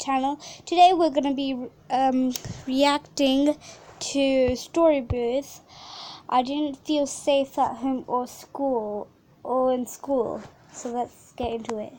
channel. Today we're going to be reacting to Story Booth. I didn't feel safe at home or in school, so let's get into it.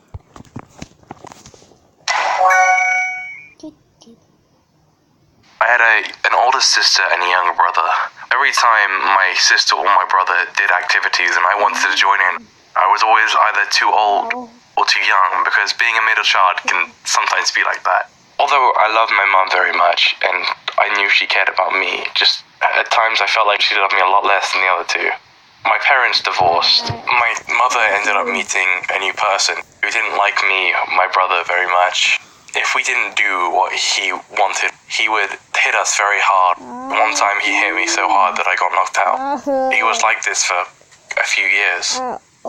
I had an older sister and a younger brother. Every time my sister or my brother did activities and I wanted to join in, I was always either too old or too young, because being a middle child can sometimes be like that. Although I loved my mom very much and I knew she cared about me, just at times I felt like she loved me a lot less than the other two. My parents divorced. My mother ended up meeting a new person who didn't like me, my brother, very much. If we didn't do what he wanted, he would hit us very hard. One time he hit me so hard that I got knocked out. He was like this for a few years.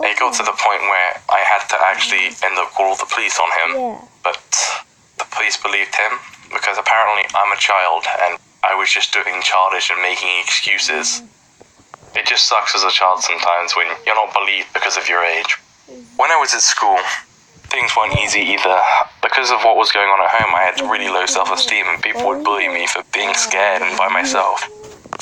It got to the point where I had to actually end up calling the police on him. But the police believed him because apparently I'm a child and I was just doing childish and making excuses. It just sucks as a child sometimes when you're not believed because of your age. When I was at school, things weren't easy either. Because of what was going on at home, I had really low self-esteem and people would bully me for being scared and by myself.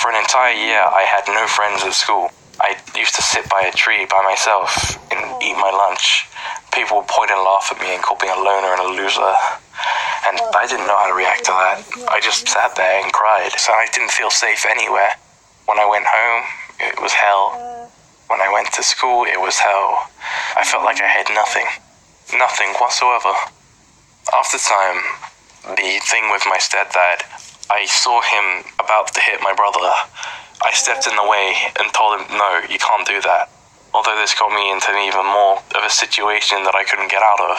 For an entire year, I had no friends at school. I used to sit by a tree by myself and eat my lunch. People would point and laugh at me and call me a loner and a loser. And I didn't know how to react to that. I just sat there and cried. So I didn't feel safe anywhere. When I went home, it was hell. When I went to school, it was hell. I felt like I had nothing. Nothing whatsoever. After time, the thing with my stepdad, I saw him about to hit my brother. I stepped in the way and told him, no, you can't do that. Although this got me into even more of a situation that I couldn't get out of,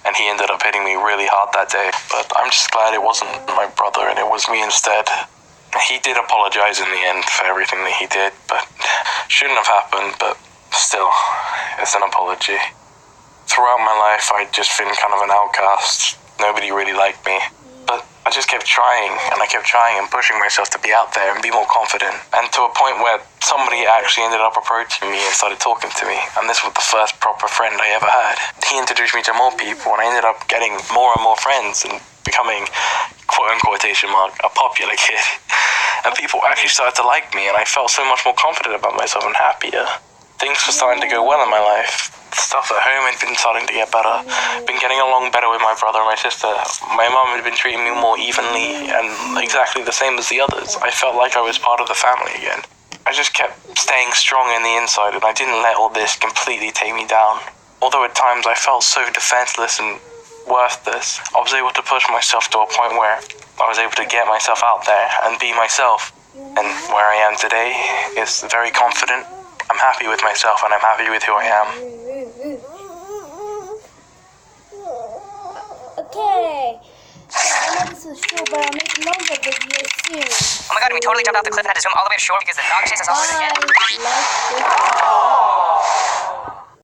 and he ended up hitting me really hard that day. But I'm just glad it wasn't my brother and it was me instead. He did apologize in the end for everything that he did, but shouldn't have happened, but still, it's an apology. Throughout my life, I'd just been kind of an outcast. Nobody really liked me. But I just kept trying, and I kept trying and pushing myself to be out there and be more confident. And to a point where somebody actually ended up approaching me and started talking to me. And this was the first proper friend I ever had. He introduced me to more people, and I ended up getting more and more friends and becoming, quotation mark, a popular kid. And people actually started to like me, and I felt so much more confident about myself and happier. Things were starting to go well in my life. Stuff at home had been starting to get better. Been getting along better with my brother and my sister. My mum had been treating me more evenly and exactly the same as the others. I felt like I was part of the family again. I just kept staying strong in the inside and I didn't let all this completely take me down. Although at times I felt so defenseless and worthless, I was able to push myself to a point where I was able to get myself out there and be myself. And where I am today is very confident. I'm happy with myself and I'm happy with who I am. Okay, I know this was short, but I'll make longer videos soon. Oh my god, we totally jumped off the cliff and had to swim all the way ashore because the dog chased us all the way again. I like this.